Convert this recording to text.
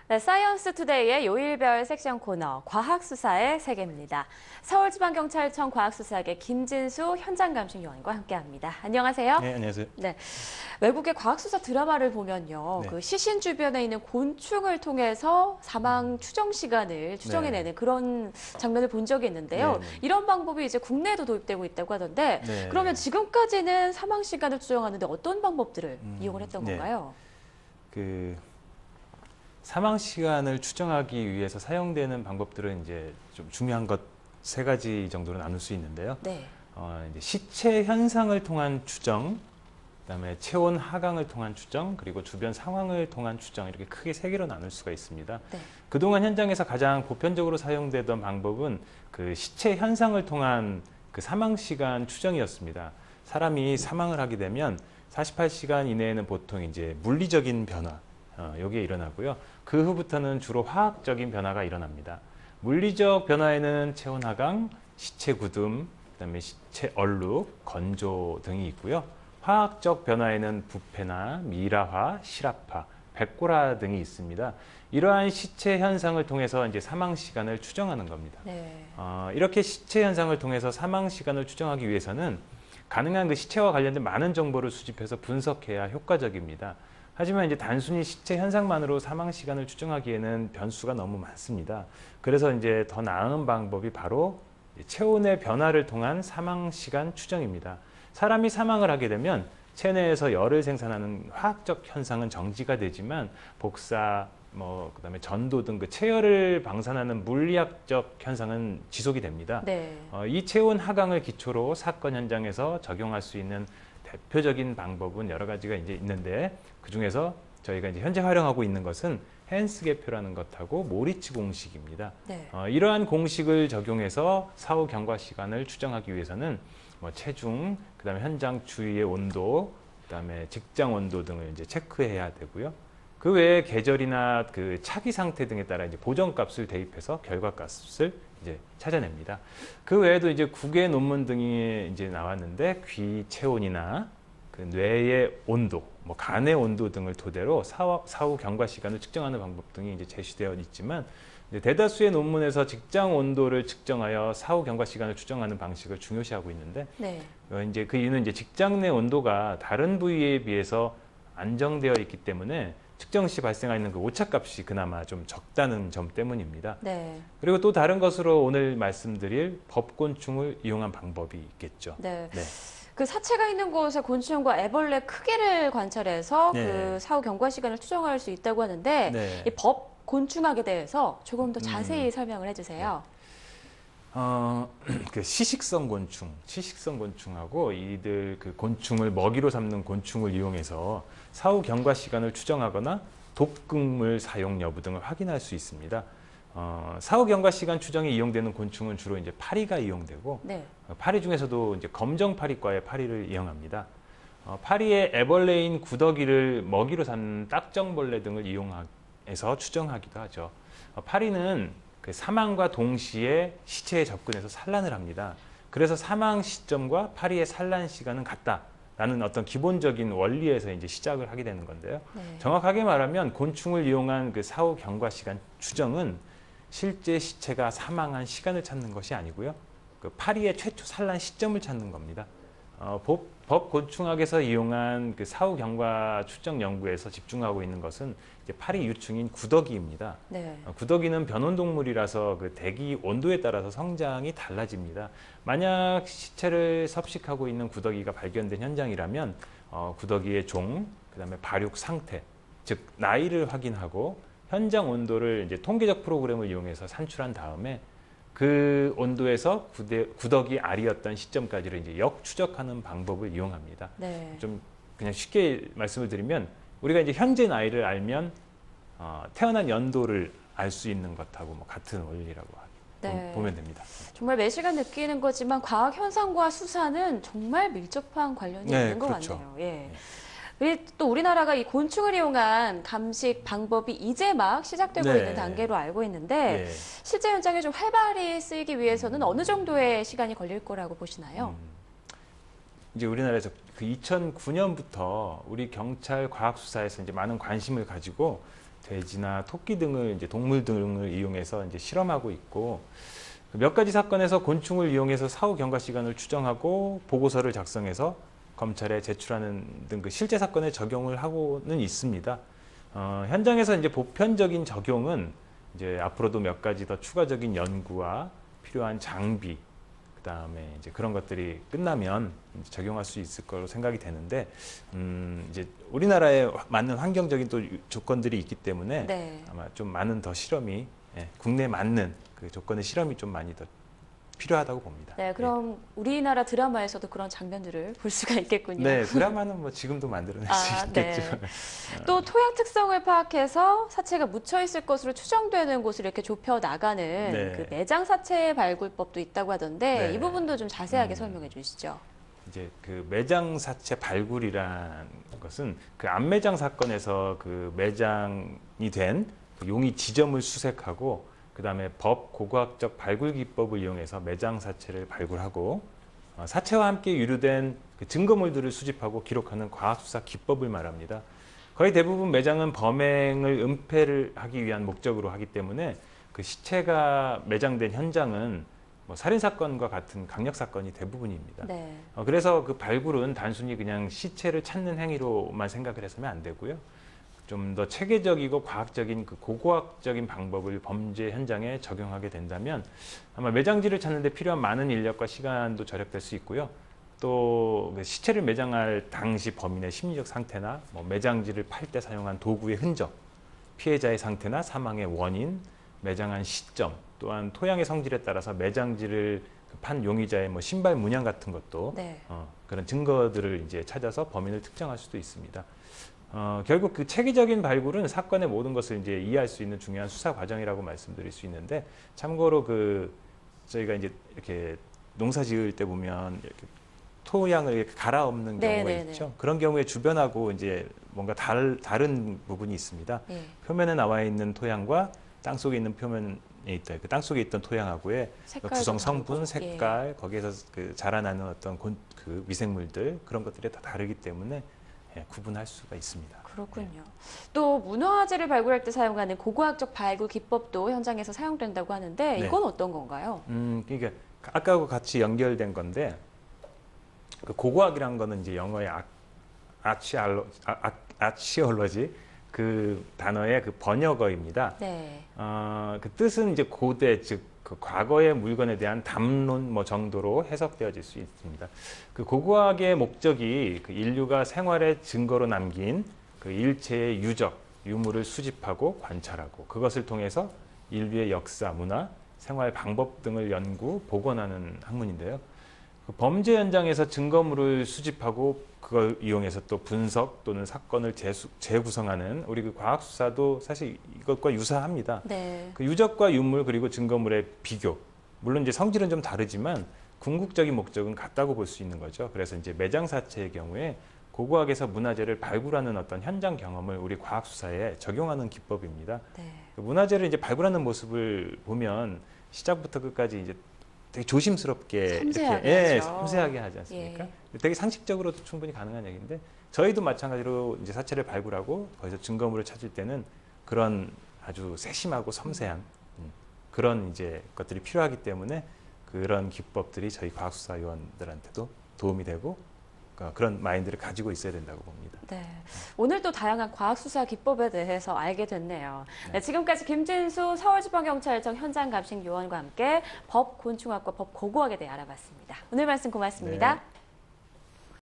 네, 사이언스 투데이의 요일별 섹션 코너 과학수사의 세계입니다. 서울지방경찰청 과학수사계 김진수 현장감식요원과 함께합니다. 안녕하세요. 네, 안녕하세요. 네, 외국의 과학수사 드라마를 보면요, 네. 그 시신 주변에 있는 곤충을 통해서 사망 추정 시간을 추정해내는 그런 장면을 본 적이 있는데요. 네. 이런 방법이 이제 국내에도 도입되고 있다고 하던데, 네. 그러면 지금까지는 사망 시간을 추정하는데 어떤 방법들을 이용을 했던 네. 건가요? 사망 시간을 추정하기 위해서 사용되는 방법들은 이제 좀 중요한 것 세 가지 정도로 나눌 수 있는데요. 네. 이제 시체 현상을 통한 추정, 그다음에 체온 하강을 통한 추정, 그리고 주변 상황을 통한 추정, 이렇게 크게 세 개로 나눌 수가 있습니다. 네. 그동안 현장에서 가장 보편적으로 사용되던 방법은 그 시체 현상을 통한 그 사망 시간 추정이었습니다. 사람이 사망을 하게 되면 48시간 이내에는 보통 이제 물리적인 변화, 여기에 일어나고요. 그 후부터는 주로 화학적인 변화가 일어납니다. 물리적 변화에는 체온 하강, 시체 굳음, 그다음에 시체 얼룩, 건조 등이 있고요. 화학적 변화에는 부패나 미라화, 실압화, 백골화 등이 있습니다. 이러한 시체 현상을 통해서 이제 사망 시간을 추정하는 겁니다. 네. 이렇게 시체 현상을 통해서 사망 시간을 추정하기 위해서는 가능한 그 시체와 관련된 많은 정보를 수집해서 분석해야 효과적입니다. 하지만 이제 단순히 시체 현상만으로 사망 시간을 추정하기에는 변수가 너무 많습니다. 그래서 이제 더 나은 방법이 바로 체온의 변화를 통한 사망 시간 추정입니다. 사람이 사망을 하게 되면 체내에서 열을 생산하는 화학적 현상은 정지가 되지만 복사, 그다음에 전도 등 그 체열을 방사하는 물리학적 현상은 지속이 됩니다. 네. 이 체온 하강을 기초로 사건 현장에서 적용할 수 있는 대표적인 방법은 여러 가지가 이제 있는데, 그 중에서 저희가 이제 현재 활용하고 있는 것은 헨스계표라는 것하고 모리츠 공식입니다. 네. 이러한 공식을 적용해서 사후 경과 시간을 추정하기 위해서는 체중, 그다음에 현장 주위의 온도, 그다음에 직장 온도 등을 이제 체크해야 되고요. 그 외에 계절이나 그 차기 상태 등에 따라 이제 보정값을 대입해서 결과값을 이제 찾아냅니다. 그 외에도 이제 국외 논문 등이 이제 나왔는데 귀 체온이나 그 뇌의 온도, 간의 온도 등을 토대로 사후 경과 시간을 측정하는 방법 등이 이제 제시되어 있지만, 이제 대다수의 논문에서 직장 온도를 측정하여 사후 경과 시간을 추정하는 방식을 중요시하고 있는데, 네. 이제 그 이유는 이제 직장 내 온도가 다른 부위에 비해서 안정되어 있기 때문에 측정 시 발생하는 그 오차값이 그나마 좀 적다는 점 때문입니다. 네. 그리고 또 다른 것으로 오늘 말씀드릴 법곤충을 이용한 방법이 있겠죠. 네. 네. 그 사체가 있는 곳의 곤충과 애벌레 크기를 관찰해서 네. 그 사후 경과 시간을 추정할 수 있다고 하는데, 네. 이 법 곤충학에 대해서 조금 더 자세히 설명을 해주세요. 그 시식성 곤충하고 이들 그 곤충을 먹이로 삼는 곤충을 이용해서 사후 경과 시간을 추정하거나 독극물 사용 여부 등을 확인할 수 있습니다. 사후 경과 시간 추정에 이용되는 곤충은 주로 이제 파리가 이용되고, 네. 파리 중에서도 이제 검정파리과의 파리를 이용합니다. 파리의 애벌레인 구더기를 먹이로 삼는 딱정벌레 등을 이용해서 추정하기도 하죠. 파리는 그 사망과 동시에 시체에 접근해서 산란을 합니다. 그래서 사망 시점과 파리의 산란 시간은 같다라는 어떤 기본적인 원리에서 이제 시작을 하게 되는 건데요. 네. 정확하게 말하면 곤충을 이용한 그 사후 경과 시간 추정은 실제 시체가 사망한 시간을 찾는 것이 아니고요. 그 파리의 최초 산란 시점을 찾는 겁니다. 법 곤충학에서 이용한 그 사후 경과 추정 연구에서 집중하고 있는 것은 이제 파리 유충인 구더기입니다. 네. 구더기는 변온동물이라서 그 대기 온도에 따라서 성장이 달라집니다. 만약 시체를 섭식하고 있는 구더기가 발견된 현장이라면 구더기의 종, 그다음에 발육 상태, 즉 나이를 확인하고 현장 온도를 이제 통계적 프로그램을 이용해서 산출한 다음에 그 온도에서 구더기 알이었던 시점까지를 이제 역추적하는 방법을 이용합니다. 네. 좀 그냥 쉽게 말씀을 드리면, 우리가 이제 현재 나이를 알면 태어난 연도를 알 수 있는 것하고 같은 원리라고 네. 보면 됩니다. 정말 매 시간 느끼는 거지만 과학 현상과 수사는 정말 밀접한 관련이 네, 있는 것 그렇죠. 같네요. 예. 그리고 또 우리나라가 이 곤충을 이용한 감식 방법이 이제 막 시작되고 네. 있는 단계로 알고 있는데, 네. 실제 현장에 좀 활발히 쓰이기 위해서는 어느 정도의 시간이 걸릴 거라고 보시나요? 이제 우리나라에서 그 2009년부터 우리 경찰 과학수사에서 이제 많은 관심을 가지고 돼지나 토끼 등을 이제 동물 등을 이용해서 이제 실험하고 있고 몇 가지 사건에서 곤충을 이용해서 사후 경과 시간을 추정하고 보고서를 작성해서 검찰에 제출하는 등 그 실제 사건에 적용을 하고는 있습니다. 현장에서 이제 보편적인 적용은 이제 앞으로도 몇 가지 더 추가적인 연구와 필요한 장비, 그다음에 이제 그런 것들이 끝나면 이제 적용할 수 있을 거로 생각이 되는데, 이제 우리나라에 맞는 환경적인 또 조건들이 있기 때문에 네. 아마 좀 많은 더 실험이, 국내에 맞는 그 조건의 실험이 좀 많이 더 필요하다고 봅니다. 네, 그럼 우리나라 드라마에서도 그런 장면들을 볼 수가 있겠군요. 네, 드라마는 뭐 지금도 만들어낼 수 있겠죠. 네. 또 토양 특성을 파악해서 사체가 묻혀 있을 것으로 추정되는 곳을 이렇게 좁혀 나가는 네. 그 매장 사체 발굴법도 있다고 하던데 네. 이 부분도 좀 자세하게 설명해 주시죠. 이제 그 매장 사체 발굴이란 것은 그 암매장 사건에서 그 매장이 된 그 용의 지점을 수색하고 그다음에 법 고고학적 발굴 기법을 이용해서 매장 사체를 발굴하고 사체와 함께 유류된 그 증거물들을 수집하고 기록하는 과학수사 기법을 말합니다. 거의 대부분 매장은 범행을 은폐를 하기 위한 목적으로 하기 때문에 그 시체가 매장된 현장은 뭐 살인사건과 같은 강력사건이 대부분입니다. 네. 그래서 그 발굴은 단순히 그냥 시체를 찾는 행위로만 생각을 해서는 안 되고요. 좀 더 체계적이고 과학적인 그 고고학적인 방법을 범죄 현장에 적용하게 된다면 아마 매장지를 찾는 데 필요한 많은 인력과 시간도 절약될 수 있고요. 또 그 시체를 매장할 당시 범인의 심리적 상태나 뭐 매장지를 팔 때 사용한 도구의 흔적, 피해자의 상태나 사망의 원인, 매장한 시점, 또한 토양의 성질에 따라서 매장지를 판 용의자의 뭐 신발 문양 같은 것도 네. 그런 증거들을 이제 찾아서 범인을 특정할 수도 있습니다. 결국 그 체계적인 발굴은 사건의 모든 것을 이제 이해할 수 있는 중요한 수사 과정이라고 말씀드릴 수 있는데, 참고로 그 저희가 이제 이렇게 농사 지을 때 보면 이렇게 토양을 이렇게 갈아엎는 네, 경우가 네, 네. 있죠. 그런 경우에 주변하고 이제 뭔가 다른 부분이 있습니다. 예. 표면에 나와 있는 토양과 땅 속에 있는 표면에 있다. 그 땅 속에 있던 토양하고의 색깔도 구성 성분, 다르고. 색깔, 거기에서 그 자라나는 어떤 그 미생물들 그런 것들이 다 다르기 때문에 구분할 수가 있습니다. 그렇군요. 또 문화재를 발굴할 때 사용하는 고고학적 발굴 기법도 현장에서 사용된다고 하는데 네. 이건 어떤 건가요? 그러니까 아까하고 같이 연결된 건데, 그 고고학이란 거는 이제 영어의 아치올러지 그 단어의 그 번역어입니다. 네. 그 뜻은 이제 고대, 즉 그 과거의 물건에 대한 담론 뭐 정도로 해석되어질 수 있습니다. 그 고고학의 목적이 그 인류가 생활의 증거로 남긴 그 일체의 유적, 유물을 수집하고 관찰하고 그것을 통해서 인류의 역사, 문화, 생활 방법 등을 연구, 복원하는 학문인데요. 그 범죄 현장에서 증거물을 수집하고 그걸 이용해서 또 분석 또는 사건을 재구성하는 우리 그 과학 수사도 사실 이것과 유사합니다. 네. 그 유적과 유물 그리고 증거물의 비교. 물론 이제 성질은 좀 다르지만 궁극적인 목적은 같다고 볼 수 있는 거죠. 그래서 이제 매장 사체의 경우에 고고학에서 문화재를 발굴하는 어떤 현장 경험을 우리 과학 수사에 적용하는 기법입니다. 네. 그 문화재를 이제 발굴하는 모습을 보면 시작부터 끝까지 이제 되게 조심스럽게 섬세하게 이렇게 하죠. 섬세하게 하지 않습니까? 되게 상식적으로도 충분히 가능한 얘기인데, 저희도 마찬가지로 이제 사체를 발굴하고 거기서 증거물을 찾을 때는 그런 아주 세심하고 섬세한 그런 이제 것들이 필요하기 때문에 그런 기법들이 저희 과학수사위원들한테도 도움이 되고 그런 마인드를 가지고 있어야 된다고 봅니다. 네. 오늘 또 다양한 과학수사 기법에 대해서 알게 됐네요. 네, 지금까지 김진수 서울지방경찰청 현장감식 요원과 함께 법 곤충학과 법 고고학에 대해 알아봤습니다. 오늘 말씀 고맙습니다. 네.